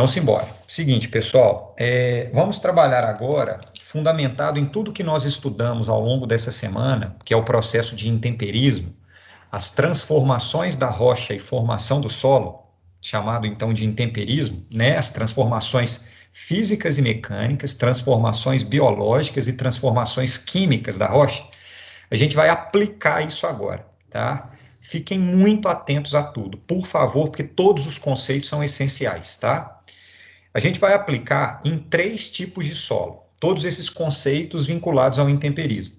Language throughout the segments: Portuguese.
Então, simbora. Seguinte, pessoal, vamos trabalhar agora, fundamentado em tudo que nós estudamos ao longo dessa semana, que é o processo de intemperismo, as transformações da rocha e formação do solo, chamado então de intemperismo, né? As transformações físicas e mecânicas, transformações biológicas e transformações químicas da rocha. A gente vai aplicar isso agora, tá? Fiquem muito atentos a tudo, por favor, porque todos os conceitos são essenciais, tá? A gente vai aplicar em 3 tipos de solo, todos esses conceitos vinculados ao intemperismo.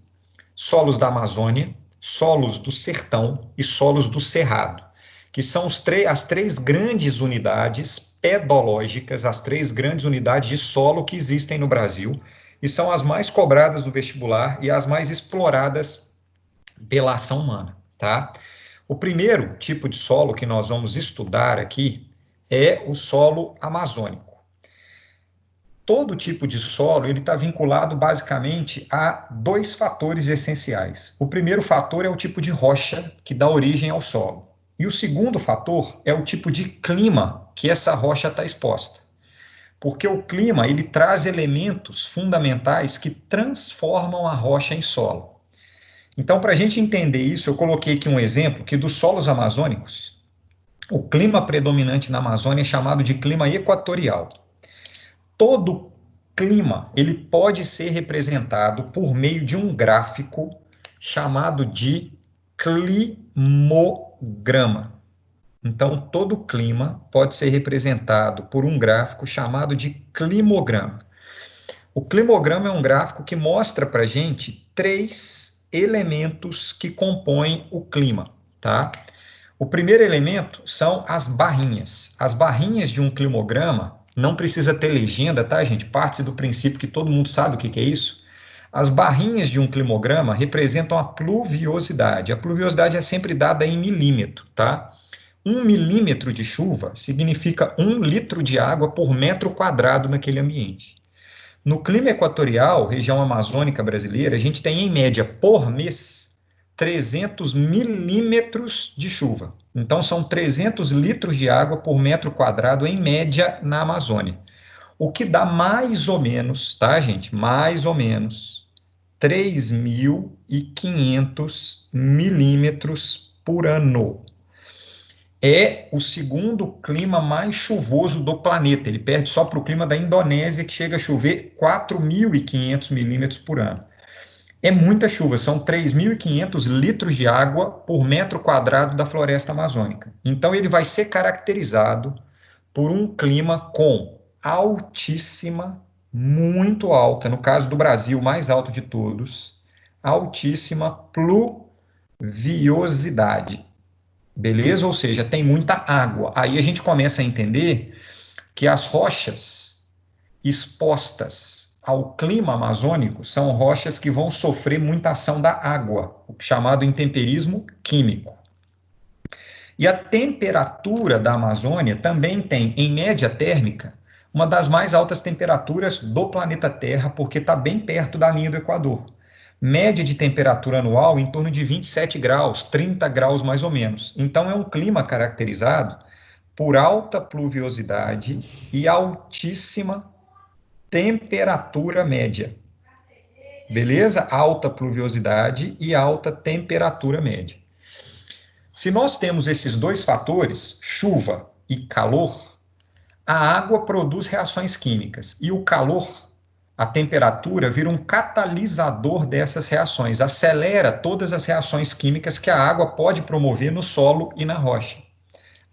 Solos da Amazônia, solos do sertão e solos do cerrado, que são as 3 grandes unidades pedológicas, as 3 grandes unidades de solo que existem no Brasil, e são as mais cobradas do vestibular e as mais exploradas pela ação humana, tá? O primeiro tipo de solo que nós vamos estudar aqui é o solo amazônico. Todo tipo de solo ele está vinculado basicamente a 2 fatores essenciais. O primeiro fator é o tipo de rocha que dá origem ao solo. E o segundo fator é o tipo de clima que essa rocha está exposta. Porque o clima ele traz elementos fundamentais que transformam a rocha em solo. Então, para a gente entender isso, eu coloquei aqui um exemplo que dos solos amazônicos, o clima predominante na Amazônia é chamado de clima equatorial. Todo clima ele pode ser representado por meio de um gráfico chamado de climograma. Então, todo clima pode ser representado por um gráfico chamado de climograma. O climograma é um gráfico que mostra para a gente 3 elementos que compõem o clima, tá? O primeiro elemento são as barrinhas. As barrinhas de um climograma não precisa ter legenda, tá, gente? Parte do princípio que todo mundo sabe o que é isso. As barrinhas de um climograma representam a pluviosidade. A pluviosidade é sempre dada em milímetro, tá? 1 milímetro de chuva significa 1 litro de água por metro quadrado naquele ambiente. No clima equatorial, região amazônica brasileira, a gente tem, em média, por mês, 300 milímetros de chuva. Então, são 300 litros de água por metro quadrado, em média, na Amazônia. O que dá mais ou menos, tá, gente? Mais ou menos 3.500 milímetros por ano. É o segundo clima mais chuvoso do planeta. Ele perde só para o clima da Indonésia, que chega a chover 4.500 milímetros por ano. É muita chuva, são 3.500 litros de água por metro quadrado da floresta amazônica. Então, ele vai ser caracterizado por um clima com altíssima, muito alta, no caso do Brasil, o mais alto de todos, altíssima pluviosidade. Beleza? Ou seja, tem muita água. Aí a gente começa a entender que as rochas expostas ao clima amazônico são rochas que vão sofrer muita ação da água, o chamado intemperismo químico. E a temperatura da Amazônia também tem, em média térmica, uma das mais altas temperaturas do planeta Terra, porque está bem perto da linha do Equador. Média de temperatura anual em torno de 27 graus, 30 graus mais ou menos. Então, é um clima caracterizado por alta pluviosidade e altíssima temperatura média. Beleza? Alta pluviosidade e alta temperatura média. Se nós temos esses 2 fatores, chuva e calor, a água produz reações químicas e o calor, a temperatura, vira um catalisador dessas reações, acelera todas as reações químicas que a água pode promover no solo e na rocha.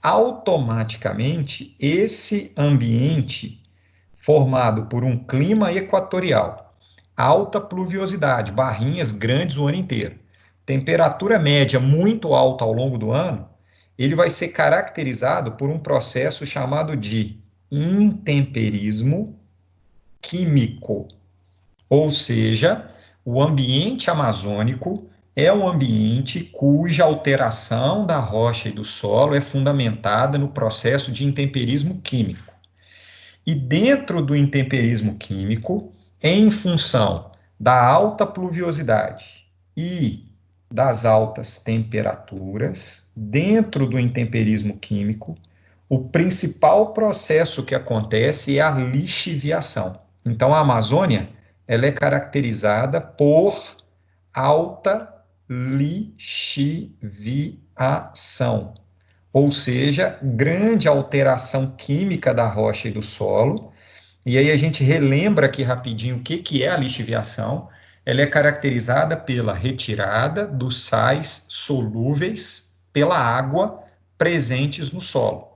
Automaticamente, esse ambiente formado por um clima equatorial, alta pluviosidade, barrinhas grandes o ano inteiro, temperatura média muito alta ao longo do ano, ele vai ser caracterizado por um processo chamado de intemperismo químico, ou seja, o ambiente amazônico é um ambiente cuja alteração da rocha e do solo é fundamentada no processo de intemperismo químico. E dentro do intemperismo químico, em função da alta pluviosidade e das altas temperaturas, dentro do intemperismo químico, o principal processo que acontece é a lixiviação. Então, a Amazônia, ela é caracterizada por alta lixiviação, ou seja, grande alteração química da rocha e do solo. E aí a gente relembra aqui rapidinho o que é a lixiviação. Ela é caracterizada pela retirada dos sais solúveis pela água presentes no solo.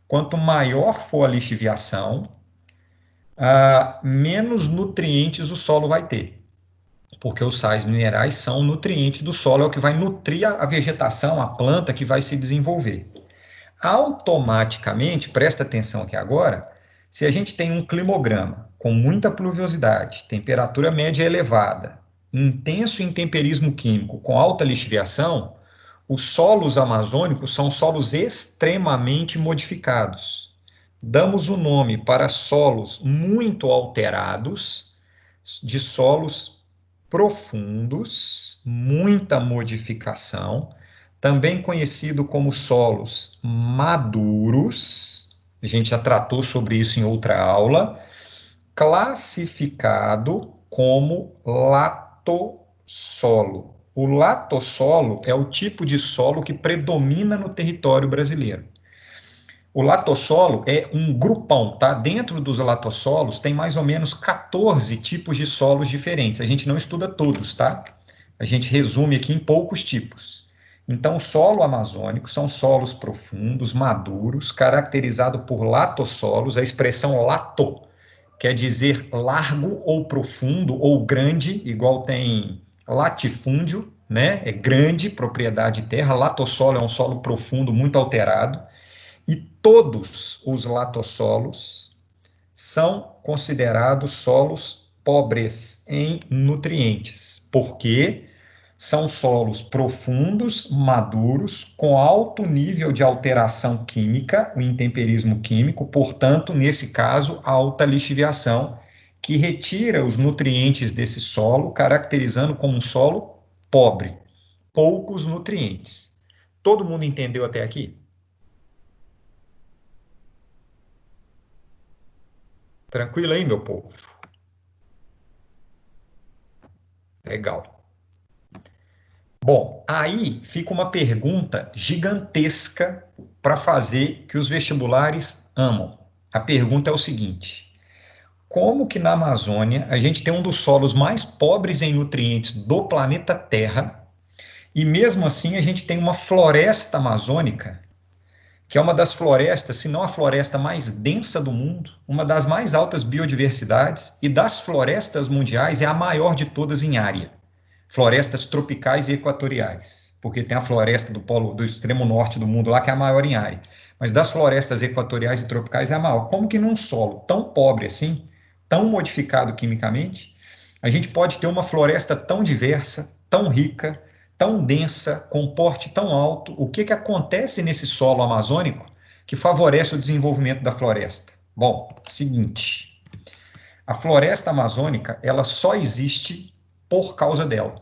Quanto maior for a lixiviação, menos nutrientes o solo vai ter, porque os sais minerais são nutrientes do solo, é o que vai nutrir a vegetação, a planta que vai se desenvolver. Automaticamente, presta atenção aqui agora, se a gente tem um climograma com muita pluviosidade, temperatura média elevada, intenso intemperismo químico com alta lixiviação, os solos amazônicos são solos extremamente modificados. Damos o nome para solos muito alterados, de solos profundos, muita modificação, também conhecido como solos maduros, a gente já tratou sobre isso em outra aula, classificado como latossolo. O latossolo é o tipo de solo que predomina no território brasileiro. O latossolo é um grupão, tá? Dentro dos latossolos tem mais ou menos 14 tipos de solos diferentes. A gente não estuda todos, tá? A gente resume aqui em poucos tipos. Então, o solo amazônico são solos profundos, maduros, caracterizado por latossolos. A expressão lato quer dizer largo ou profundo ou grande, igual tem latifúndio, né? É grande, propriedade de terra. Latossolo é um solo profundo, muito alterado. E todos os latossolos são considerados solos pobres em nutrientes, porque são solos profundos, maduros, com alto nível de alteração química, o intemperismo químico, portanto, nesse caso, alta lixiviação, que retira os nutrientes desse solo, caracterizando como um solo pobre, poucos nutrientes. Todo mundo entendeu até aqui? Tranquilo aí, meu povo? Legal. Bom, aí fica uma pergunta gigantesca para fazer que os vestibulares amam. A pergunta é o seguinte: como que na Amazônia a gente tem um dos solos mais pobres em nutrientes do planeta Terra e mesmo assim a gente tem uma floresta amazônica que é uma das florestas, se não a floresta mais densa do mundo, uma das mais altas biodiversidades, e das florestas mundiais é a maior de todas em área. Florestas tropicais e equatoriais, porque tem a floresta do extremo norte do mundo lá, que é a maior em área. Mas das florestas equatoriais e tropicais é a maior. Como que num solo tão pobre assim, tão modificado quimicamente, a gente pode ter uma floresta tão diversa, tão rica, tão densa, com porte tão alto? O que acontece nesse solo amazônico que favorece o desenvolvimento da floresta? Bom, seguinte, a floresta amazônica, ela só existe por causa dela.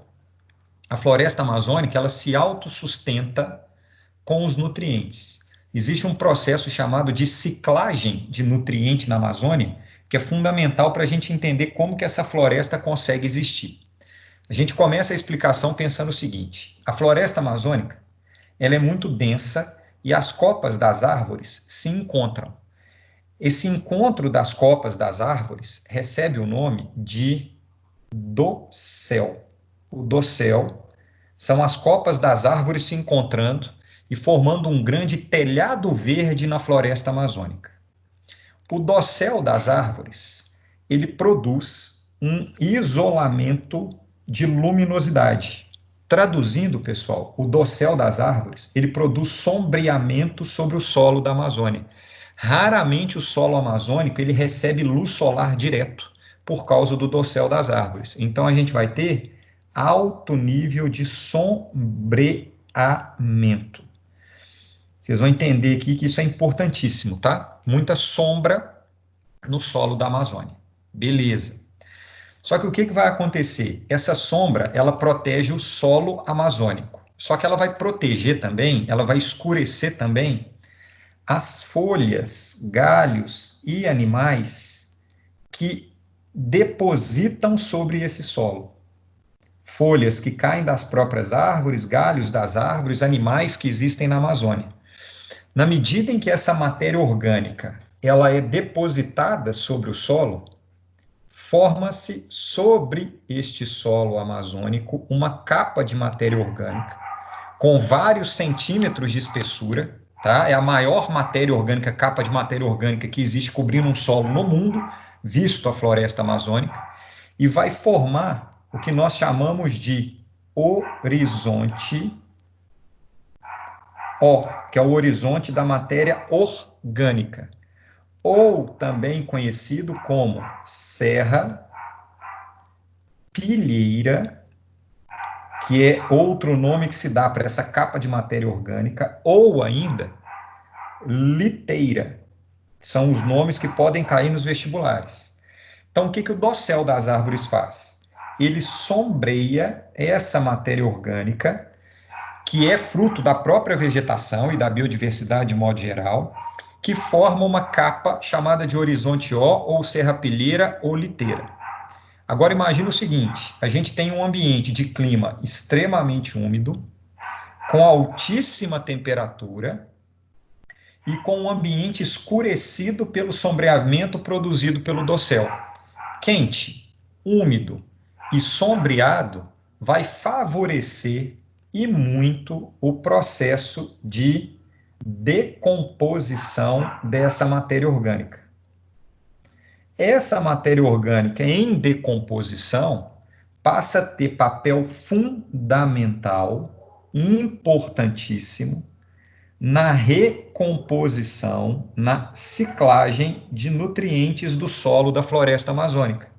A floresta amazônica, ela se autossustenta com os nutrientes. Existe um processo chamado de ciclagem de nutriente na Amazônia, que é fundamental para a gente entender como que essa floresta consegue existir. A gente começa a explicação pensando o seguinte: a floresta amazônica, ela é muito densa e as copas das árvores se encontram. Esse encontro das copas das árvores recebe o nome de dossel. O dossel são as copas das árvores se encontrando e formando um grande telhado verde na floresta amazônica. O dossel das árvores, ele produz um isolamento de luminosidade. Traduzindo, pessoal, o dossel das árvores, ele produz sombreamento sobre o solo da Amazônia. Raramente o solo amazônico ele recebe luz solar direto por causa do dossel das árvores. Então a gente vai ter alto nível de sombreamento. Vocês vão entender aqui que isso é importantíssimo, tá? Muita sombra no solo da Amazônia. Beleza. Só que o que vai acontecer? Essa sombra, ela protege o solo amazônico. Só que ela vai proteger também, ela vai escurecer também as folhas, galhos e animais que depositam sobre esse solo. Folhas que caem das próprias árvores, galhos das árvores, animais que existem na Amazônia. Na medida em que essa matéria orgânica ela é depositada sobre o solo, forma-se sobre este solo amazônico uma capa de matéria orgânica com vários centímetros de espessura, tá? É a maior matéria orgânica, capa de matéria orgânica que existe cobrindo um solo no mundo, visto a floresta amazônica, e vai formar o que nós chamamos de horizonte O, que é o horizonte da matéria orgânica, ou também conhecido como serra pilheira, que é outro nome que se dá para essa capa de matéria orgânica, ou ainda liteira. São os nomes que podem cair nos vestibulares. Então, o que o dossel das árvores faz? Ele sombreia essa matéria orgânica, que é fruto da própria vegetação e da biodiversidade de modo geral, que forma uma capa chamada de horizonte O, ou serrapilheira ou liteira. Agora imagine o seguinte, a gente tem um ambiente de clima extremamente úmido, com altíssima temperatura e com um ambiente escurecido pelo sombreamento produzido pelo dossel. Quente, úmido e sombreado vai favorecer e muito o processo de decomposição dessa matéria orgânica. Essa matéria orgânica em decomposição passa a ter papel fundamental, importantíssimo, na recomposição, na ciclagem de nutrientes do solo da floresta amazônica.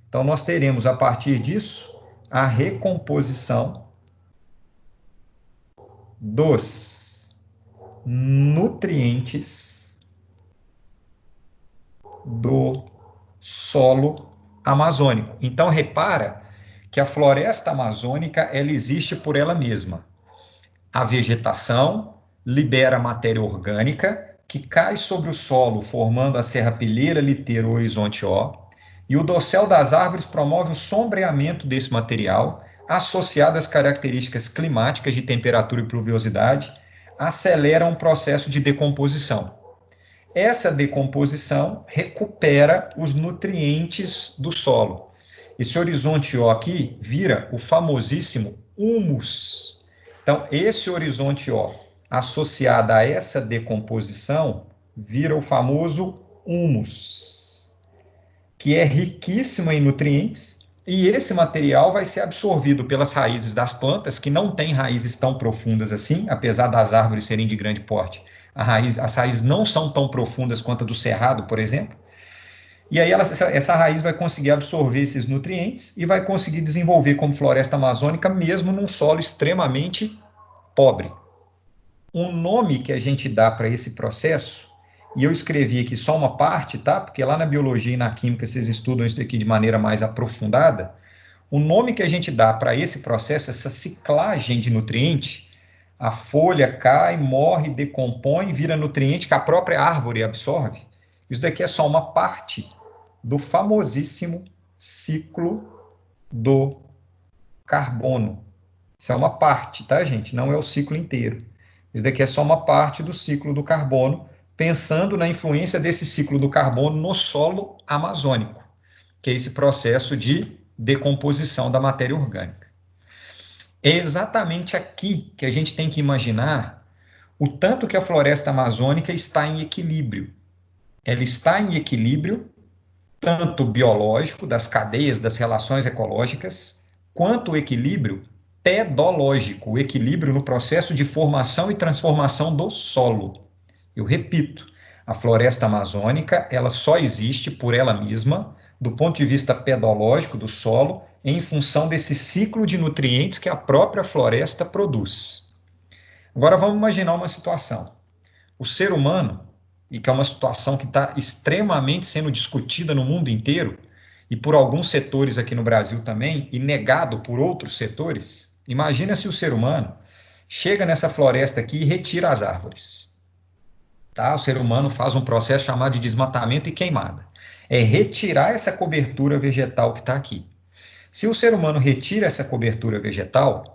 Então, nós teremos, a partir disso, a recomposição dos nutrientes do solo amazônico. Então, repara que a floresta amazônica ela existe por ela mesma. A vegetação libera matéria orgânica que cai sobre o solo, formando a serrapilheira, liteira ou horizonte O, e o dossel das árvores promove o sombreamento desse material, associado às características climáticas de temperatura e pluviosidade, acelera um processo de decomposição. Essa decomposição recupera os nutrientes do solo. Esse horizonte O aqui vira o famosíssimo humus. Então, esse horizonte O, associado a essa decomposição, vira o famoso humus, que é riquíssimo em nutrientes, e esse material vai ser absorvido pelas raízes das plantas, que não têm raízes tão profundas assim, apesar das árvores serem de grande porte. As raízes não são tão profundas quanto a do cerrado, por exemplo. E aí essa raiz vai conseguir absorver esses nutrientes e vai conseguir desenvolver como floresta amazônica, mesmo num solo extremamente pobre. Um nome que a gente dá para esse processo, e eu escrevi aqui só uma parte, tá? Porque lá na biologia e na química vocês estudam isso aqui de maneira mais aprofundada. O nome que a gente dá para esse processo, essa ciclagem de nutriente, a folha cai, morre, decompõe, vira nutriente que a própria árvore absorve. Isso daqui é só uma parte do famosíssimo ciclo do carbono. Isso é uma parte, tá, gente? Não é o ciclo inteiro. Isso daqui é só uma parte do ciclo do carbono, pensando na influência desse ciclo do carbono no solo amazônico, que é esse processo de decomposição da matéria orgânica. É exatamente aqui que a gente tem que imaginar o tanto que a floresta amazônica está em equilíbrio. Ela está em equilíbrio tanto biológico, das cadeias, das relações ecológicas, quanto o equilíbrio pedológico, o equilíbrio no processo de formação e transformação do solo. Eu repito, a floresta amazônica ela só existe por ela mesma, do ponto de vista pedológico do solo, em função desse ciclo de nutrientes que a própria floresta produz. Agora vamos imaginar uma situação. O ser humano, e que é uma situação que está extremamente sendo discutida no mundo inteiro, e por alguns setores aqui no Brasil também, e negado por outros setores, imagina se o ser humano chega nessa floresta aqui e retira as árvores. tá? O ser humano faz um processo chamado de desmatamento e queimada. É retirar essa cobertura vegetal que está aqui. Se o ser humano retira essa cobertura vegetal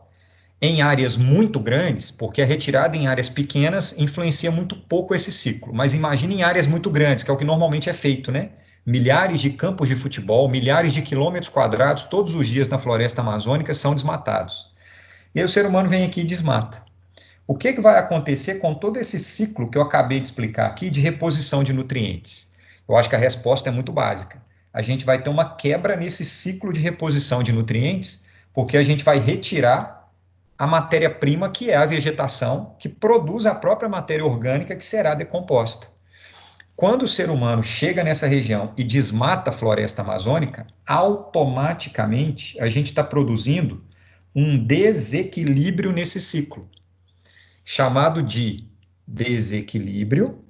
em áreas muito grandes, porque a retirada em áreas pequenas influencia muito pouco esse ciclo, mas imagine em áreas muito grandes, que é o que normalmente é feito, né? Milhares de campos de futebol, milhares de quilômetros quadrados, todos os dias na floresta amazônica são desmatados. E aí o ser humano vem aqui e desmata. O que, que vai acontecer com todo esse ciclo que eu acabei de explicar aqui de reposição de nutrientes? Eu acho que a resposta é muito básica. A gente vai ter uma quebra nesse ciclo de reposição de nutrientes, porque a gente vai retirar a matéria-prima, que é a vegetação, que produz a própria matéria orgânica que será decomposta. Quando o ser humano chega nessa região e desmata a floresta amazônica, automaticamente a gente está produzindo um desequilíbrio nesse ciclo, chamado de desequilíbrio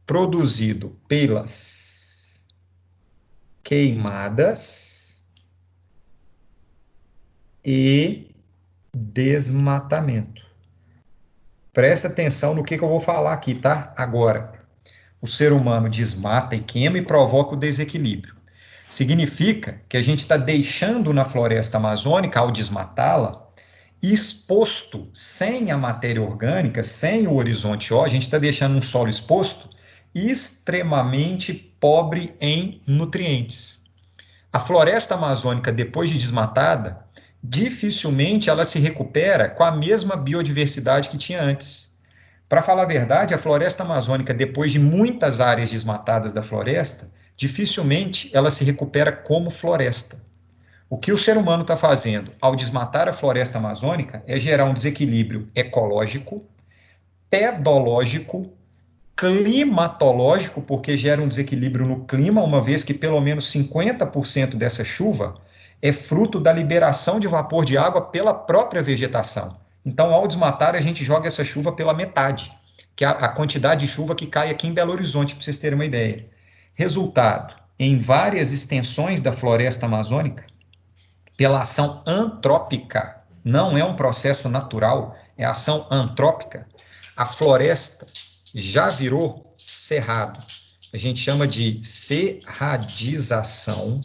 produzido pelas queimadas e desmatamento. Presta atenção no que eu vou falar aqui, tá? Agora, o ser humano desmata e queima e provoca o desequilíbrio. Significa que a gente está deixando na floresta amazônica, ao desmatá-la, exposto, sem a matéria orgânica, sem o horizonte ó, a gente está deixando um solo exposto extremamente pobre em nutrientes. A floresta amazônica, depois de desmatada, dificilmente ela se recupera com a mesma biodiversidade que tinha antes. Para falar a verdade, a floresta amazônica, depois de muitas áreas desmatadas da floresta, dificilmente ela se recupera como floresta. O que o ser humano está fazendo ao desmatar a floresta amazônica é gerar um desequilíbrio ecológico, pedológico, climatológico, porque gera um desequilíbrio no clima, uma vez que pelo menos 50% dessa chuva é fruto da liberação de vapor de água pela própria vegetação. Então, ao desmatar, a gente joga essa chuva pela metade, que é a quantidade de chuva que cai aqui em Belo Horizonte, para vocês terem uma ideia. Resultado, em várias extensões da floresta amazônica, pela ação antrópica, não é um processo natural, é ação antrópica, a floresta já virou cerrado. A gente chama de cerradização,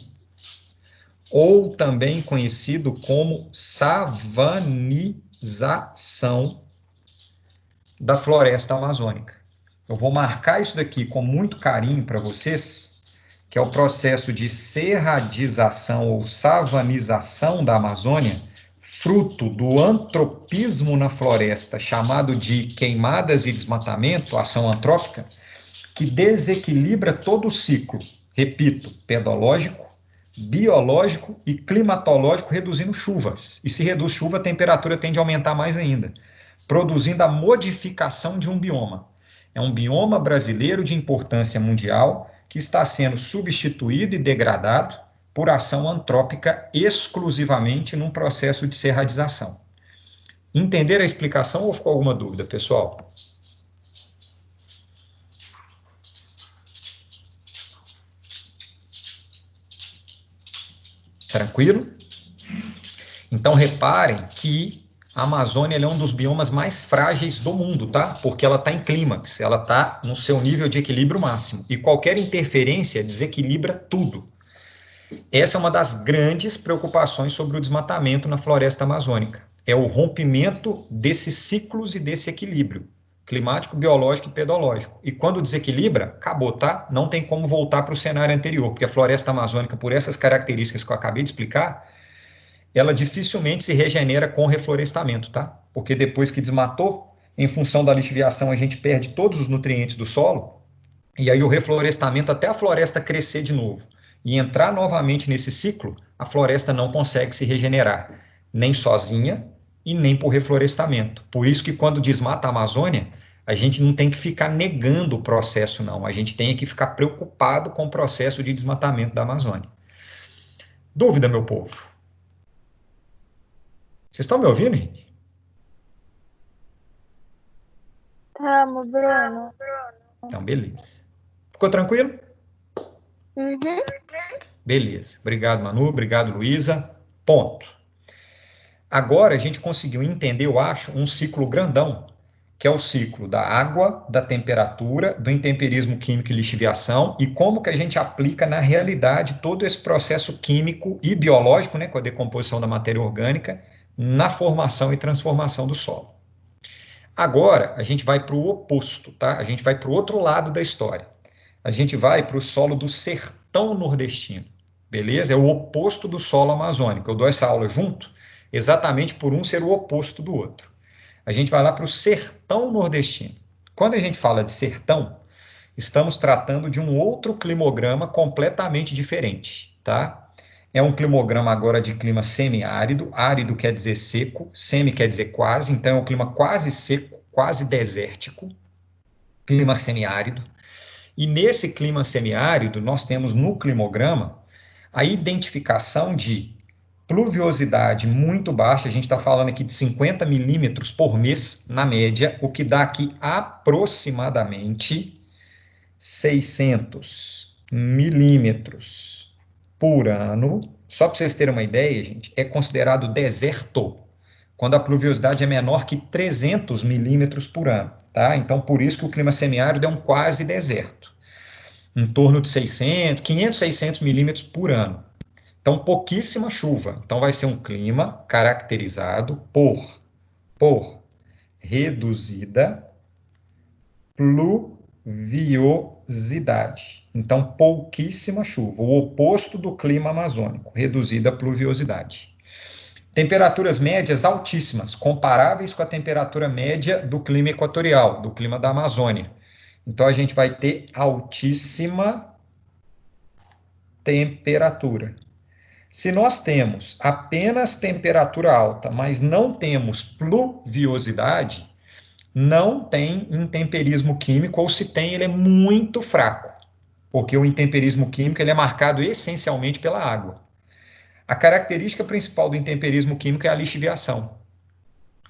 ou também conhecido como savanização da floresta amazônica. Eu vou marcar isso daqui com muito carinho para vocês, que é o processo de cerradização ou savanização da Amazônia, fruto do antropismo na floresta, chamado de queimadas e desmatamento, ação antrópica, que desequilibra todo o ciclo, repito, pedológico, biológico e climatológico, reduzindo chuvas. E se reduz chuva, a temperatura tende a aumentar mais ainda, produzindo a modificação de um bioma. É um bioma brasileiro de importância mundial que está sendo substituído e degradado por ação antrópica exclusivamente num processo de cerradização. Entenderam a explicação ou ficou alguma dúvida, pessoal? Tranquilo? Então, reparem que a Amazônia é um dos biomas mais frágeis do mundo, tá? Porque ela está em clímax, ela está no seu nível de equilíbrio máximo. E qualquer interferência desequilibra tudo. Essa é uma das grandes preocupações sobre o desmatamento na floresta amazônica. É o rompimento desses ciclos e desse equilíbrio climático, biológico e pedológico. E quando desequilibra, acabou, tá? Não tem como voltar para o cenário anterior, porque a floresta amazônica, por essas características que eu acabei de explicar, ela dificilmente se regenera com o reflorestamento, tá? Porque depois que desmatou, em função da lixiviação, a gente perde todos os nutrientes do solo, e aí o reflorestamento, até a floresta crescer de novo e entrar novamente nesse ciclo, a floresta não consegue se regenerar, nem sozinha e nem por reflorestamento. Por isso que quando desmata a Amazônia, a gente não tem que ficar negando o processo, não. A gente tem que ficar preocupado com o processo de desmatamento da Amazônia. Dúvida, meu povo? Vocês estão me ouvindo, gente? Tamo, Bruno. Então, beleza. Ficou tranquilo? Uhum. Beleza. Obrigado, Manu. Obrigado, Luísa. Ponto. Agora a gente conseguiu entender, eu acho, um ciclo grandão, que é o ciclo da água, da temperatura, do intemperismo químico e lixiviação, e como que a gente aplica na realidade todo esse processo químico e biológico, né, com a decomposição da matéria orgânica, na formação e transformação do solo. Agora, a gente vai para o oposto, tá? A gente vai para o outro lado da história. A gente vai para o solo do sertão nordestino, beleza? É o oposto do solo amazônico. Eu dou essa aula junto, exatamente por um ser o oposto do outro. A gente vai lá para o sertão nordestino. Quando a gente fala de sertão, estamos tratando de um outro climograma completamente diferente, tá? É um climograma agora de clima semiárido, árido quer dizer seco, semi quer dizer quase, então é um clima quase seco, quase desértico, clima semiárido. E nesse clima semiárido, nós temos no climograma a identificação de pluviosidade muito baixa, a gente está falando aqui de 50 milímetros por mês, na média, o que dá aqui aproximadamente 600 milímetros por ano. Só para vocês terem uma ideia, gente, é considerado deserto quando a pluviosidade é menor que 300 milímetros por ano, tá? Então, por isso que o clima semiárido é um quase deserto, em torno de 500, 600 milímetros por ano. Então, pouquíssima chuva. Então, vai ser um clima caracterizado por reduzida pluviosidade. Então, pouquíssima chuva. O oposto do clima amazônico, reduzida pluviosidade. Temperaturas médias altíssimas, comparáveis com a temperatura média do clima equatorial, do clima da Amazônia. Então, a gente vai ter altíssima temperatura. Se nós temos apenas temperatura alta, mas não temos pluviosidade, não tem intemperismo químico, ou se tem, ele é muito fraco, porque o intemperismo químico ele é marcado essencialmente pela água. A característica principal do intemperismo químico é a lixiviação.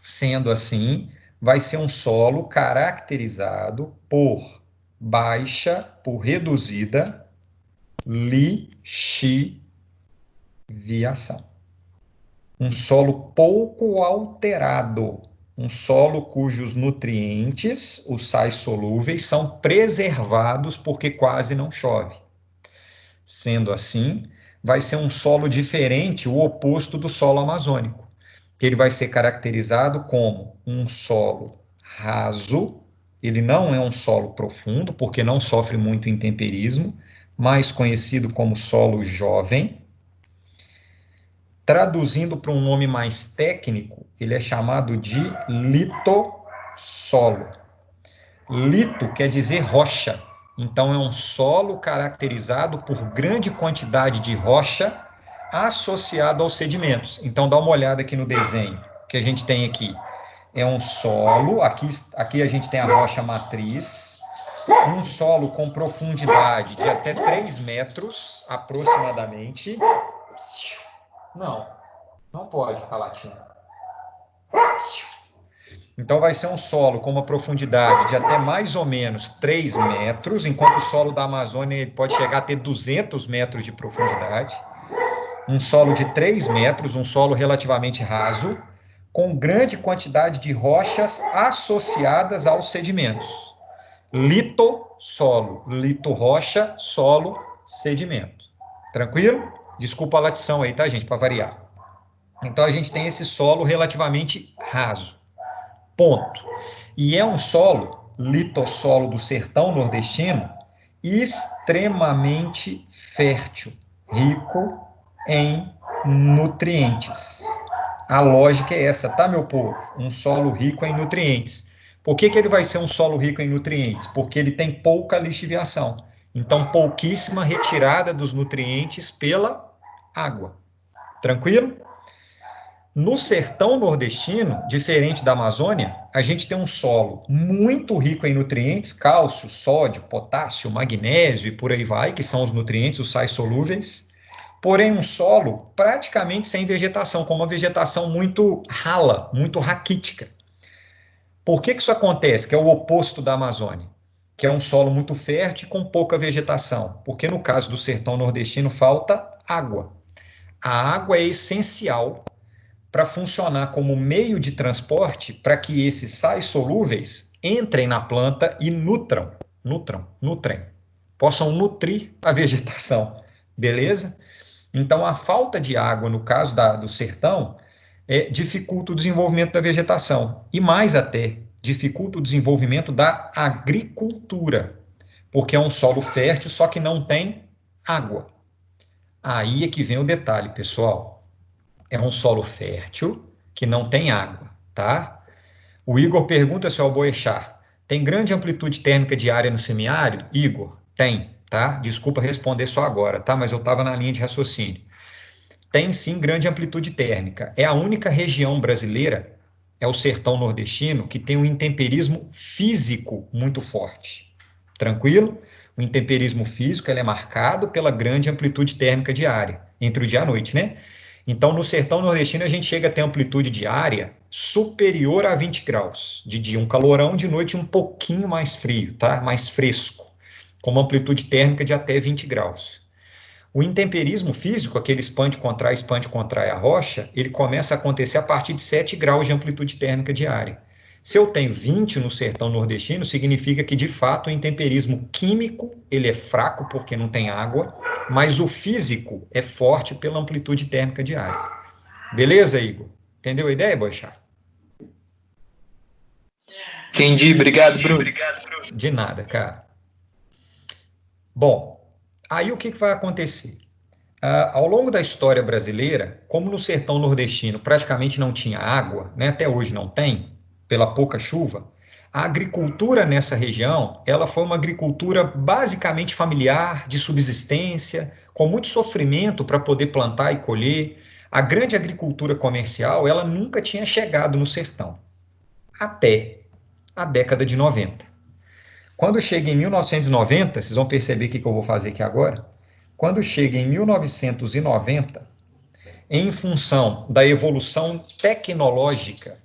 Sendo assim, vai ser um solo caracterizado por reduzida lixiviação. Um solo pouco alterado, um solo cujos nutrientes, os sais solúveis, são preservados porque quase não chove. Sendo assim, vai ser um solo diferente, o oposto do solo amazônico, que ele vai ser caracterizado como um solo raso, ele não é um solo profundo, porque não sofre muito intemperismo, mais conhecido como solo jovem. Traduzindo para um nome mais técnico, ele é chamado de litossolo. Lito quer dizer rocha, então é um solo caracterizado por grande quantidade de rocha associada aos sedimentos. Então dá uma olhada aqui no desenho que a gente tem aqui. É um solo, aqui a gente tem a rocha matriz, um solo com profundidade de até 3 metros aproximadamente. Não pode ficar latindo. Então, vai ser um solo com uma profundidade de até mais ou menos 3 metros, enquanto o solo da Amazônia pode chegar a ter 200 metros de profundidade. Um solo de 3 metros, um solo relativamente raso, com grande quantidade de rochas associadas aos sedimentos. Litossolo, litorrocha, solo, sedimento. Tranquilo? Desculpa a latição aí, tá, gente, para variar. Então, a gente tem esse solo relativamente raso. Ponto. E é um solo, litossolo do sertão nordestino, extremamente fértil, rico em nutrientes. A lógica é essa, tá, meu povo? Um solo rico em nutrientes. Por que ele vai ser um solo rico em nutrientes? Porque ele tem pouca lixiviação. Então, pouquíssima retirada dos nutrientes pela água. Tranquilo? No sertão nordestino, diferente da Amazônia, a gente tem um solo muito rico em nutrientes, cálcio, sódio, potássio, magnésio e por aí vai, que são os nutrientes, os sais solúveis, porém um solo praticamente sem vegetação, com uma vegetação muito rala, muito raquítica. Por que isso acontece? Que é o oposto da Amazônia, que é um solo muito fértil com pouca vegetação, porque no caso do sertão nordestino falta água. A água é essencial para funcionar como meio de transporte para que esses sais solúveis entrem na planta e nutrem, possam nutrir a vegetação, beleza? Então, a falta de água, no caso do sertão, dificulta o desenvolvimento da vegetação e mais até, dificulta o desenvolvimento da agricultura, porque é um solo fértil, só que não tem água. Aí é que vem o detalhe, pessoal. É um solo fértil que não tem água, tá? O Igor pergunta, seu Boechat, tem grande amplitude térmica diária no semiárido? Igor, tem, tá? Desculpa responder só agora, tá? Mas eu estava na linha de raciocínio. Tem sim grande amplitude térmica. É a única região brasileira, é o sertão nordestino, que tem um intemperismo físico muito forte. Tranquilo? O intemperismo físico ele é marcado pela grande amplitude térmica diária, entre o dia e a noite, né? Então, no sertão nordestino, a gente chega a ter amplitude diária superior a 20 graus. De dia um calorão, de noite um pouquinho mais frio, tá? Mais fresco, com uma amplitude térmica de até 20 graus. O intemperismo físico, aquele expande, contrai a rocha, ele começa a acontecer a partir de 7 graus de amplitude térmica diária. Se eu tenho 20 no sertão nordestino, significa que, de fato, o intemperismo químico ele é fraco porque não tem água, mas o físico é forte pela amplitude térmica diária. Beleza, Igor? Entendeu a ideia, Boechat? Entendi. Obrigado, Bruno. De nada, cara. Bom, aí o que vai acontecer? Ao longo da história brasileira, como no sertão nordestino praticamente não tinha água, né, até hoje não tem, pela pouca chuva, a agricultura nessa região, ela foi uma agricultura basicamente familiar, de subsistência, com muito sofrimento para poder plantar e colher. A grande agricultura comercial, ela nunca tinha chegado no sertão, até a década de 90. Quando chega em 1990, vocês vão perceber o que eu vou fazer aqui agora, quando chega em 1990, em função da evolução tecnológica,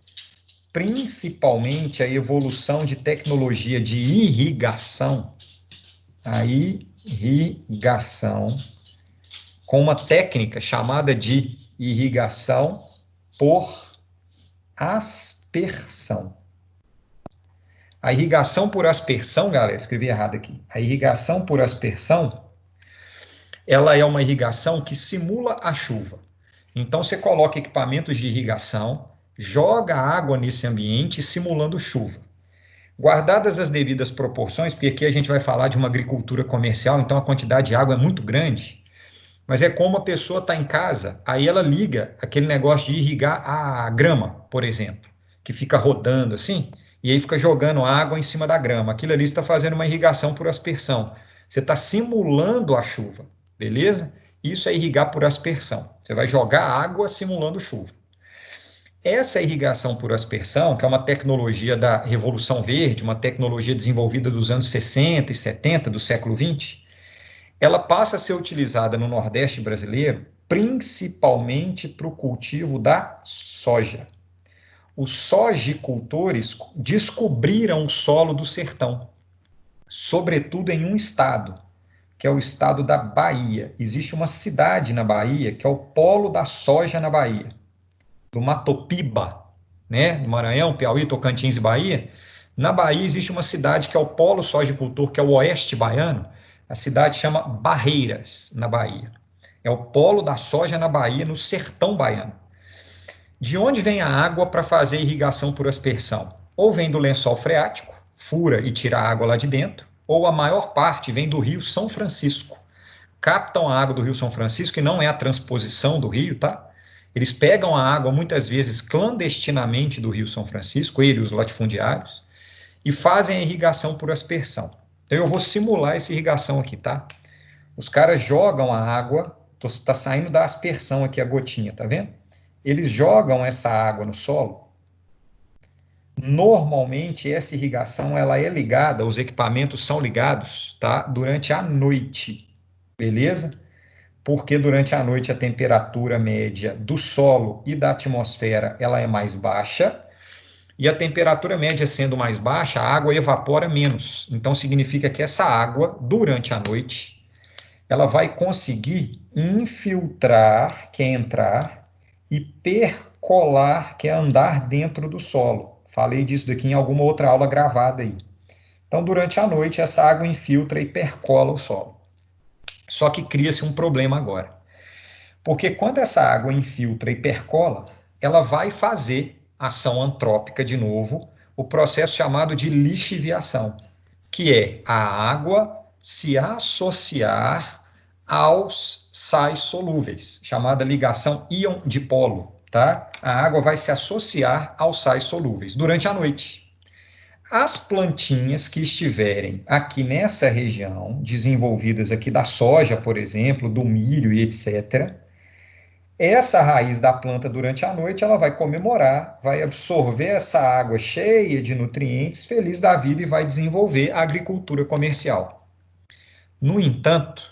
principalmente a evolução de tecnologia de irrigação, com uma técnica chamada de irrigação por aspersão. A irrigação por aspersão, galera, escrevi errado aqui. A irrigação por aspersão, ela é uma irrigação que simula a chuva. Então, você coloca equipamentos de irrigação, joga água nesse ambiente simulando chuva. Guardadas as devidas proporções, porque aqui a gente vai falar de uma agricultura comercial, então a quantidade de água é muito grande, mas é como a pessoa está em casa, aí ela liga aquele negócio de irrigar a grama, por exemplo, que fica rodando assim, e aí fica jogando água em cima da grama. Aquilo ali está fazendo uma irrigação por aspersão. Você está simulando a chuva, beleza? Isso é irrigar por aspersão. Você vai jogar água simulando chuva. Essa irrigação por aspersão, que é uma tecnologia da Revolução Verde, uma tecnologia desenvolvida dos anos 60 e 70 do século 20, ela passa a ser utilizada no Nordeste brasileiro, principalmente para o cultivo da soja. Os sojicultores descobriram o solo do sertão, sobretudo em um estado, que é o estado da Bahia. Existe uma cidade na Bahia, que é o polo da soja na Bahia, do Matopiba, né, do Maranhão, Piauí, Tocantins e Bahia. Na Bahia existe uma cidade que é o polo sojicultor, que é o oeste baiano. A cidade chama Barreiras, na Bahia. É o polo da soja na Bahia, no sertão baiano. De onde vem a água para fazer irrigação por aspersão? Ou vem do lençol freático, fura e tira a água lá de dentro, ou a maior parte vem do Rio São Francisco. Captam a água do Rio São Francisco, que não é a transposição do rio, tá? Eles pegam a água, muitas vezes, clandestinamente do Rio São Francisco, ele e os latifundiários, e fazem a irrigação por aspersão. Então, eu vou simular essa irrigação aqui, tá? Os caras jogam a água, está saindo da aspersão aqui a gotinha, tá vendo? Eles jogam essa água no solo. Normalmente, essa irrigação ela é ligada, os equipamentos são ligados, tá? Durante a noite, beleza? Porque durante a noite a temperatura média do solo e da atmosfera ela é mais baixa, e a temperatura média sendo mais baixa, a água evapora menos. Então, significa que essa água, durante a noite, ela vai conseguir infiltrar, que é entrar, e percolar, que é andar dentro do solo. Falei disso daqui em alguma outra aula gravada aí. Então, durante a noite, essa água infiltra e percola o solo. Só que cria-se um problema agora. Porque quando essa água infiltra e percola, ela vai fazer ação antrópica de novo, o processo chamado de lixiviação, que é a água se associar aos sais solúveis, chamada ligação íon-dipolo, tá? A água vai se associar aos sais solúveis durante a noite. As plantinhas que estiverem aqui nessa região, desenvolvidas aqui da soja, por exemplo, do milho e etc., essa raiz da planta durante a noite, ela vai comemorar, vai absorver essa água cheia de nutrientes, feliz da vida, e vai desenvolver a agricultura comercial. No entanto,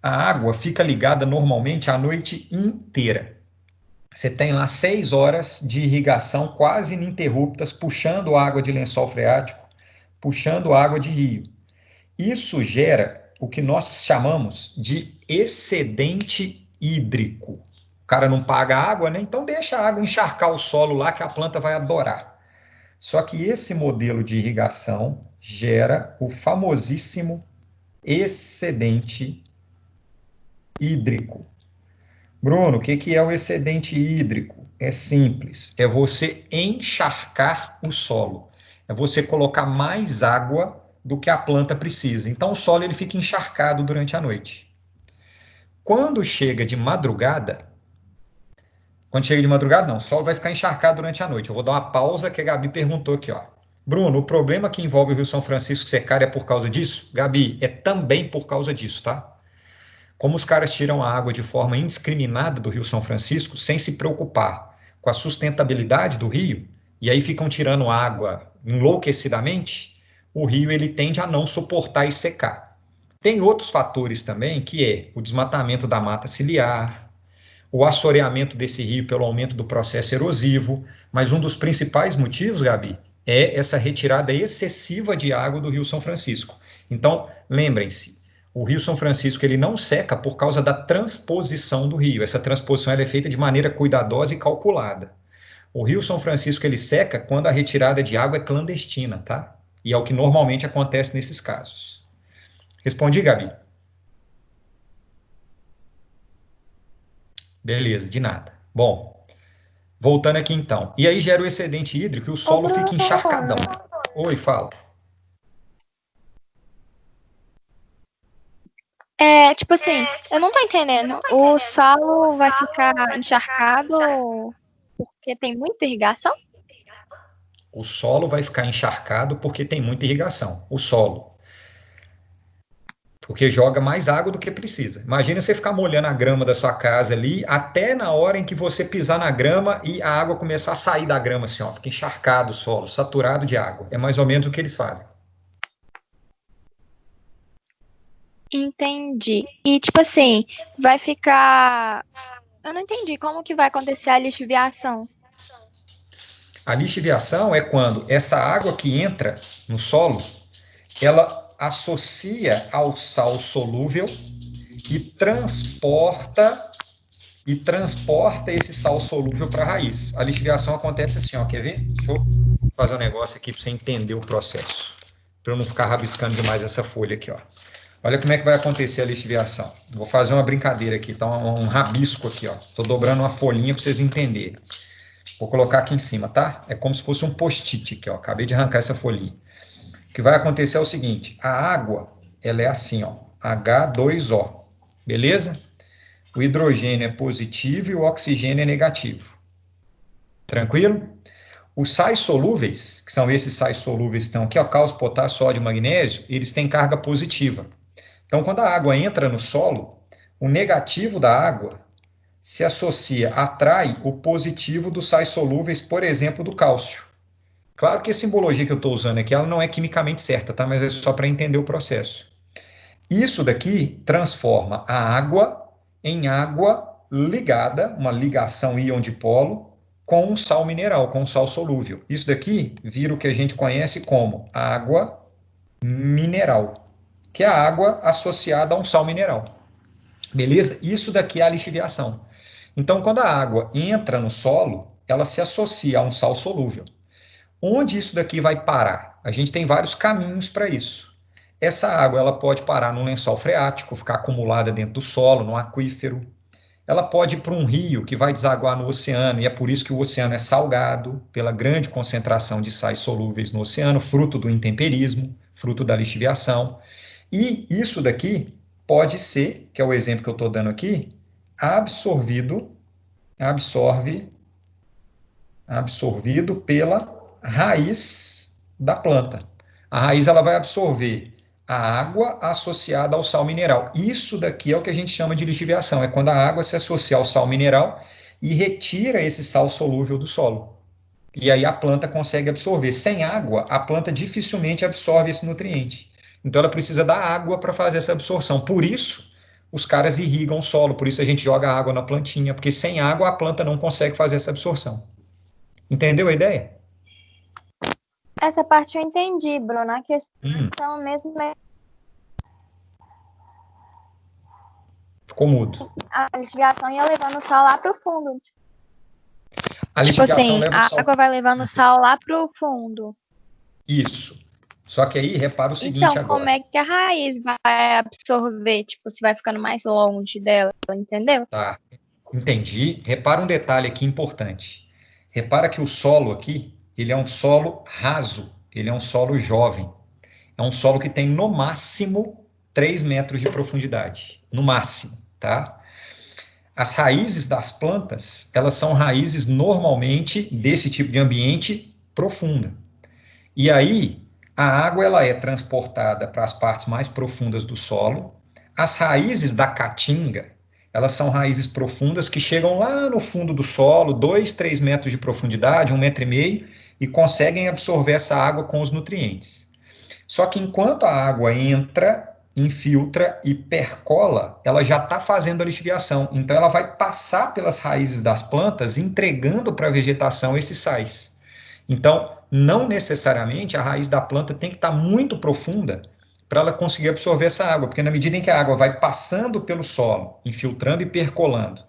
a água fica ligada normalmente a noite inteira. Você tem lá 6 horas de irrigação quase ininterruptas, puxando água de lençol freático, puxando água de rio. Isso gera o que nós chamamos de excedente hídrico. O cara não paga água, né? Então deixa a água encharcar o solo lá que a planta vai adorar. Só que esse modelo de irrigação gera o famosíssimo excedente hídrico. Bruno, o que é o excedente hídrico? É simples, é você encharcar o solo. É você colocar mais água do que a planta precisa. Então o solo ele fica encharcado durante a noite. Quando chega de madrugada, não, o solo vai ficar encharcado durante a noite. Eu vou dar uma pausa que a Gabi perguntou aqui, ó. Bruno, o problema que envolve o Rio São Francisco secar é por causa disso? Gabi, é também por causa disso, tá? Como os caras tiram a água de forma indiscriminada do Rio São Francisco, sem se preocupar com a sustentabilidade do rio, e aí ficam tirando água enlouquecidamente, o rio ele tende a não suportar e secar. Tem outros fatores também, que é o desmatamento da mata ciliar, o assoreamento desse rio pelo aumento do processo erosivo, mas um dos principais motivos, Gabi, é essa retirada excessiva de água do Rio São Francisco. Então, lembrem-se, o Rio São Francisco ele não seca por causa da transposição do rio. Essa transposição ela é feita de maneira cuidadosa e calculada. O Rio São Francisco ele seca quando a retirada de água é clandestina, tá? E é o que normalmente acontece nesses casos. Respondi, Gabi? Beleza, de nada. Bom, voltando aqui então. E aí gera o excedente hídrico e o solo fica encharcadão. Oi, fala. Tipo assim, eu não tô entendendo. O solo vai ficar encharcado porque tem muita irrigação? O solo vai ficar encharcado porque tem muita irrigação. O solo. Porque joga mais água do que precisa. Imagina você ficar molhando a grama da sua casa ali, até na hora em que você pisar na grama e a água começar a sair da grama, assim, ó, fica encharcado o solo, saturado de água. É mais ou menos o que eles fazem. Entendi. E tipo assim, vai ficar... Eu não entendi como que vai acontecer a lixiviação. A lixiviação é quando essa água que entra no solo, ela associa ao sal solúvel e transporta esse sal solúvel para a raiz. A lixiviação acontece assim, ó, quer ver? Deixa eu fazer um negócio aqui para você entender o processo, para eu não ficar rabiscando demais essa folha aqui, ó. Olha como é que vai acontecer a lixiviação. Vou fazer uma brincadeira aqui, tá? Um rabisco aqui, ó. Estou dobrando uma folhinha para vocês entenderem. Vou colocar aqui em cima, tá? É como se fosse um post-it aqui, ó. Acabei de arrancar essa folhinha. O que vai acontecer é o seguinte, a água, ela é assim, ó, H2O, beleza? O hidrogênio é positivo e o oxigênio é negativo. Tranquilo? Os sais solúveis, que são esses sais solúveis que estão aqui, ó, cálcio, potássio, sódio, magnésio, eles têm carga positiva. Então, quando a água entra no solo, o negativo da água se associa, atrai o positivo dos sais solúveis, por exemplo, do cálcio. Claro que a simbologia que eu estou usando aqui, ela não é quimicamente certa, tá? Mas é só para entender o processo. Isso daqui transforma a água em água ligada, uma ligação íon-dipolo, com um sal mineral, com um sal solúvel. Isso daqui vira o que a gente conhece como água mineral, que é a água associada a um sal mineral. Beleza? Isso daqui é a lixiviação. Então, quando a água entra no solo, ela se associa a um sal solúvel. Onde isso daqui vai parar? A gente tem vários caminhos para isso. Essa água ela pode parar num lençol freático, ficar acumulada dentro do solo, no aquífero. Ela pode ir para um rio que vai desaguar no oceano, e é por isso que o oceano é salgado, pela grande concentração de sais solúveis no oceano, fruto do intemperismo, fruto da lixiviação. E isso daqui pode ser, que é o exemplo que eu estou dando aqui, absorvido pela raiz da planta. A raiz ela vai absorver a água associada ao sal mineral. Isso daqui é o que a gente chama de lixiviação, é quando a água se associa ao sal mineral e retira esse sal solúvel do solo. E aí a planta consegue absorver. Sem água, a planta dificilmente absorve esse nutriente. Então ela precisa da água para fazer essa absorção. Por isso, os caras irrigam o solo, por isso a gente joga água na plantinha, porque sem água a planta não consegue fazer essa absorção. Entendeu a ideia? Essa parte eu entendi, Bruno. A questão mesmo é Ficou mudo. a lixiviação ia levando o sal lá pro fundo. A Tipo lixiviação assim, leva o a sal. água vai levando o sal lá pro fundo. Isso. Só que aí, repara o seguinte Então, agora. como é que a raiz vai absorver? Tipo, se vai ficando mais longe dela, entendeu? Tá, entendi. Repara um detalhe aqui importante. Repara que o solo aqui, ele é um solo raso, ele é um solo jovem. É um solo que tem, no máximo, 3 metros de profundidade. No máximo, tá? As raízes das plantas, elas são raízes, normalmente, desse tipo de ambiente, profunda. E aí, a água ela é transportada para as partes mais profundas do solo. As raízes da caatinga, elas são raízes profundas que chegam lá no fundo do solo, 2, 3 metros de profundidade, 1,5 metro, e conseguem absorver essa água com os nutrientes. Só que enquanto a água entra, infiltra e percola, ela já está fazendo a lixiviação. Então ela vai passar pelas raízes das plantas, entregando para a vegetação esses sais. Então, não necessariamente a raiz da planta tem que estar muito profunda para ela conseguir absorver essa água, porque na medida em que a água vai passando pelo solo, infiltrando e percolando,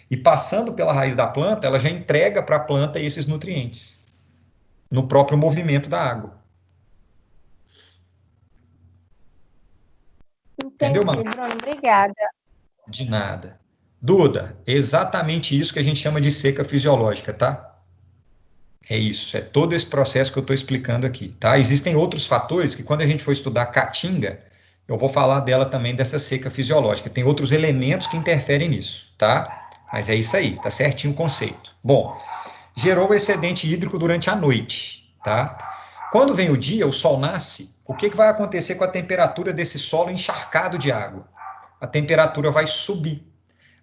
e passando pela raiz da planta, ela já entrega para a planta esses nutrientes, no próprio movimento da água. Entendeu, Manu? Bruno, obrigada. De nada. Duda, exatamente isso que a gente chama de seca fisiológica, tá? É isso, é todo esse processo que eu estou explicando aqui, tá? Existem outros fatores que, quando a gente for estudar caatinga, eu vou falar dela também, dessa seca fisiológica. Tem outros elementos que interferem nisso, tá? Mas é isso aí, tá certinho o conceito. Bom, gerou o excedente hídrico durante a noite, tá? Quando vem o dia, o sol nasce, o que vai acontecer com a temperatura desse solo encharcado de água? A temperatura vai subir.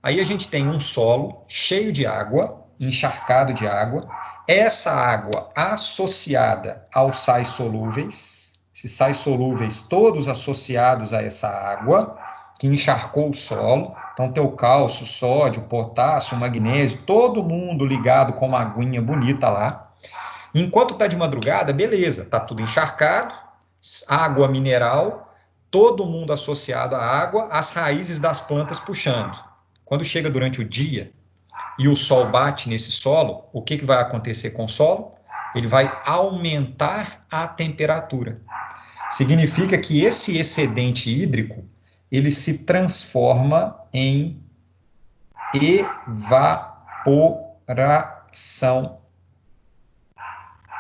Aí a gente tem um solo cheio de água, encharcado de água, essa água associada aos sais solúveis, esses sais solúveis todos associados a essa água, que encharcou o solo, então tem o cálcio, sódio, potássio, magnésio, todo mundo ligado com uma aguinha bonita lá. Enquanto está de madrugada, beleza, está tudo encharcado, água mineral, todo mundo associado à água, as raízes das plantas puxando. Quando chega durante o dia e o sol bate nesse solo, o que vai acontecer com o solo? Ele vai aumentar a temperatura. Significa que esse excedente hídrico, ele se transforma em evaporação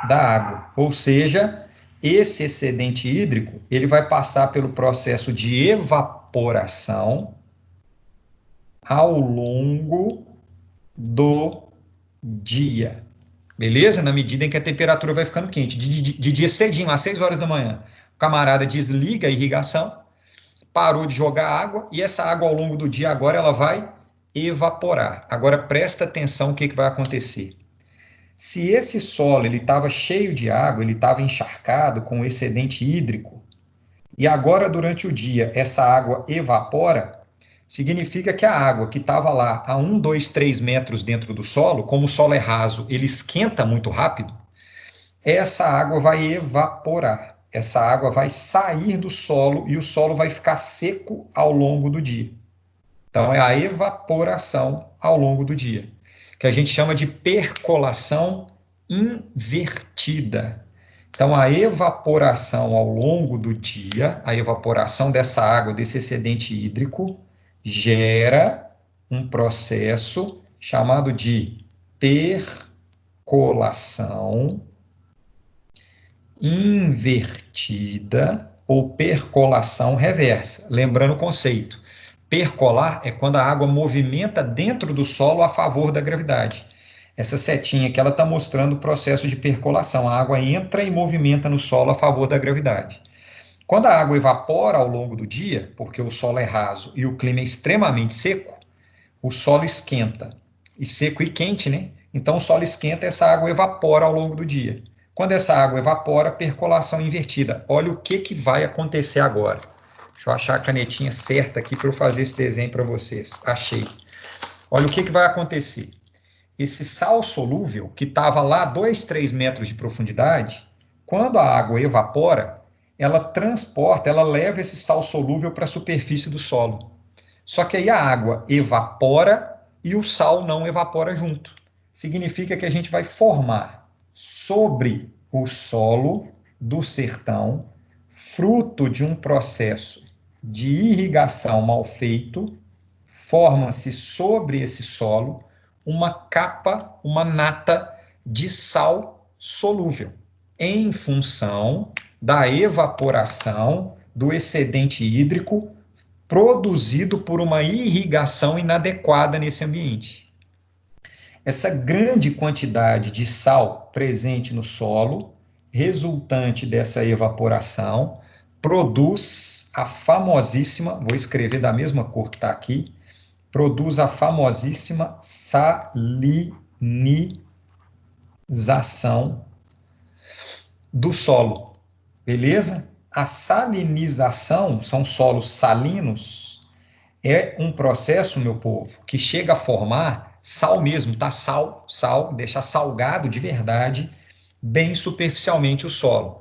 da água. Ou seja, esse excedente hídrico, ele vai passar pelo processo de evaporação ao longo do dia. Beleza? Na medida em que a temperatura vai ficando quente. De dia cedinho, às 6 horas da manhã, o camarada desliga a irrigação, parou de jogar água, e essa água ao longo do dia agora ela vai evaporar. Agora presta atenção o que vai acontecer. Se esse solo estava cheio de água, ele estava encharcado com excedente hídrico, e agora durante o dia essa água evapora, significa que a água que estava lá a 1, 2, 3 metros dentro do solo, como o solo é raso, ele esquenta muito rápido, essa água vai evaporar, essa água vai sair do solo e o solo vai ficar seco ao longo do dia. Então é a evaporação ao longo do dia. que a gente chama de percolação invertida. Então, a evaporação ao longo do dia, a evaporação dessa água, desse excedente hídrico, gera um processo chamado de percolação invertida ou percolação reversa. Lembrando o conceito, percolar é quando a água movimenta dentro do solo a favor da gravidade. Essa setinha aqui, ela está mostrando o processo de percolação. A água entra e movimenta no solo a favor da gravidade. Quando a água evapora ao longo do dia, porque o solo é raso e o clima é extremamente seco, o solo esquenta. E seco e quente, né? Então o solo esquenta e essa água evapora ao longo do dia. Quando essa água evapora, percolação invertida. Olha o que vai acontecer agora. Deixa eu achar a canetinha certa aqui para eu fazer esse desenho para vocês. Achei. Olha o que vai acontecer. Esse sal solúvel, que estava lá a 2, 3 metros de profundidade, quando a água evapora, ela transporta, ela leva esse sal solúvel para a superfície do solo. Só que aí a água evapora e o sal não evapora junto. Significa que a gente vai formar sobre o solo do sertão, fruto de um processo de irrigação mal feito, forma-se sobre esse solo uma capa, uma nata de sal solúvel, em função da evaporação do excedente hídrico produzido por uma irrigação inadequada nesse ambiente. Essa grande quantidade de sal presente no solo, resultante dessa evaporação, produz a famosíssima, vou escrever da mesma cor que está aqui, produz a famosíssima salinização do solo, beleza? A salinização, são solos salinos, é um processo, meu povo, que chega a formar sal mesmo, tá? Sal, deixar salgado de verdade, bem superficialmente o solo.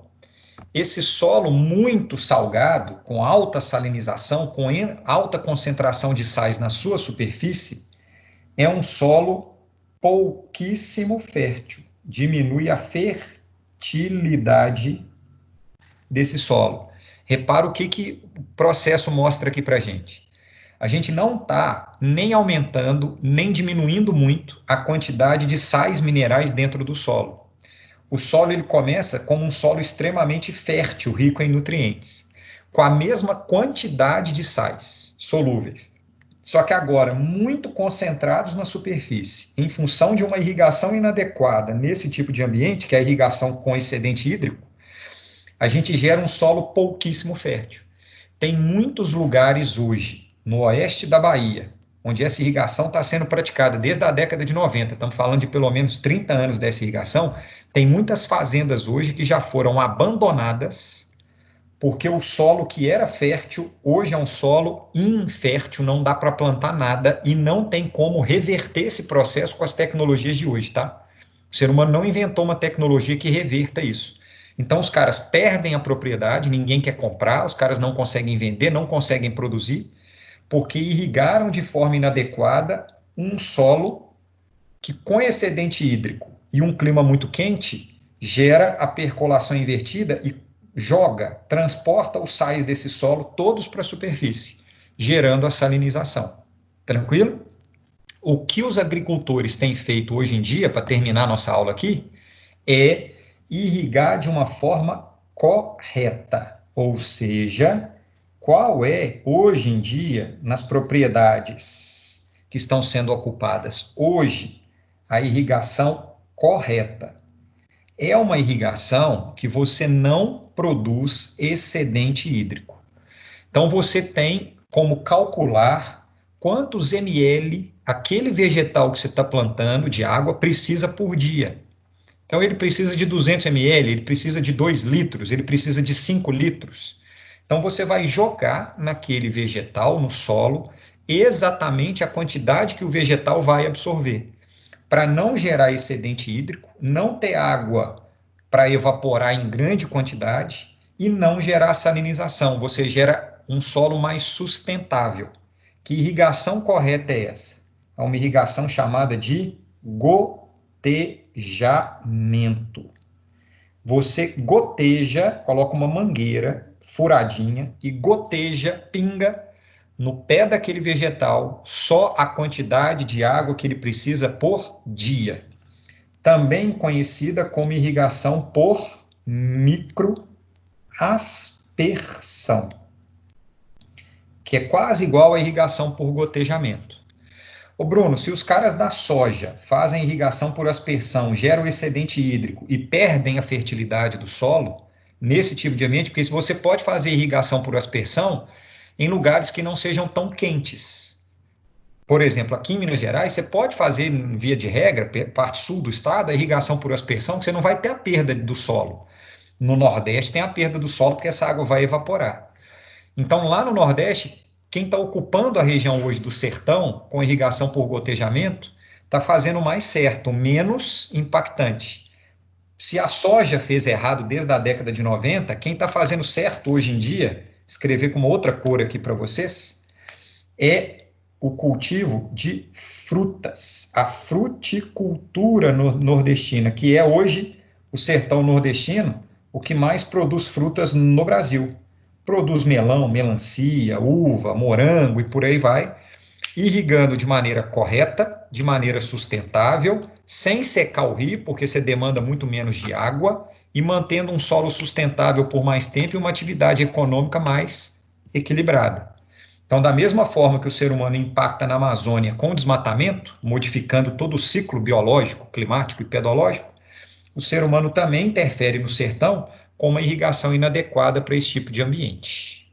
Esse solo muito salgado, com alta salinização, com alta concentração de sais na sua superfície, é um solo pouquíssimo fértil. Diminui a fertilidade desse solo. Repara o que o processo mostra aqui para a gente. A gente não está nem aumentando, nem diminuindo muito a quantidade de sais minerais dentro do solo. O solo ele começa como um solo extremamente fértil, rico em nutrientes, com a mesma quantidade de sais solúveis, só que agora muito concentrados na superfície, em função de uma irrigação inadequada nesse tipo de ambiente, que é a irrigação com excedente hídrico, a gente gera um solo pouquíssimo fértil. Tem muitos lugares hoje, no oeste da Bahia, onde essa irrigação está sendo praticada desde a década de 90, estamos falando de pelo menos 30 anos dessa irrigação, tem muitas fazendas hoje que já foram abandonadas, porque o solo que era fértil, hoje é um solo infértil, não dá para plantar nada e não tem como reverter esse processo com as tecnologias de hoje, tá? O ser humano não inventou uma tecnologia que reverta isso. Então os caras perdem a propriedade, ninguém quer comprar, os caras não conseguem vender, não conseguem produzir, porque irrigaram de forma inadequada um solo que, com excedente hídrico e um clima muito quente, gera a percolação invertida e transporta os sais desse solo todos para a superfície, gerando a salinização. Tranquilo? O que os agricultores têm feito hoje em dia, para terminar nossa aula aqui, é irrigar de uma forma correta, ou seja, qual é, hoje em dia, nas propriedades que estão sendo ocupadas hoje, a irrigação correta? É uma irrigação que você não produz excedente hídrico. Então, você tem como calcular quantos ml aquele vegetal que você está plantando de água precisa por dia. Então, ele precisa de 200 ml, ele precisa de 2 litros, ele precisa de 5 litros. Então, você vai jogar naquele vegetal, no solo, exatamente a quantidade que o vegetal vai absorver, para não gerar excedente hídrico, não ter água para evaporar em grande quantidade e não gerar salinização. Você gera um solo mais sustentável. Que irrigação correta é essa? É uma irrigação chamada de gotejamento. Você goteja, coloca uma mangueira furadinha e goteja, pinga no pé daquele vegetal só a quantidade de água que ele precisa por dia. Também conhecida como irrigação por microaspersão, que é quase igual à irrigação por gotejamento. Ô Bruno, se os caras da soja fazem irrigação por aspersão, geram excedente hídrico e perdem a fertilidade do solo, nesse tipo de ambiente, porque você pode fazer irrigação por aspersão em lugares que não sejam tão quentes. Por exemplo, aqui em Minas Gerais, você pode fazer, via de regra, parte sul do estado, a irrigação por aspersão, que você não vai ter a perda do solo. No Nordeste tem a perda do solo, porque essa água vai evaporar. Então, lá no Nordeste, quem está ocupando a região hoje do sertão, com irrigação por gotejamento, está fazendo mais certo, menos impactante. Se a soja fez errado desde a década de 90, quem está fazendo certo hoje em dia, escrever com uma outra cor aqui para vocês, é o cultivo de frutas, a fruticultura nordestina, que é hoje o sertão nordestino, o que mais produz frutas no Brasil. Produz melão, melancia, uva, morango e por aí vai, irrigando de maneira correta, de maneira sustentável, sem secar o rio, porque você demanda muito menos de água, e mantendo um solo sustentável por mais tempo e uma atividade econômica mais equilibrada. Então, da mesma forma que o ser humano impacta na Amazônia com o desmatamento, modificando todo o ciclo biológico, climático e pedológico, o ser humano também interfere no sertão com uma irrigação inadequada para esse tipo de ambiente.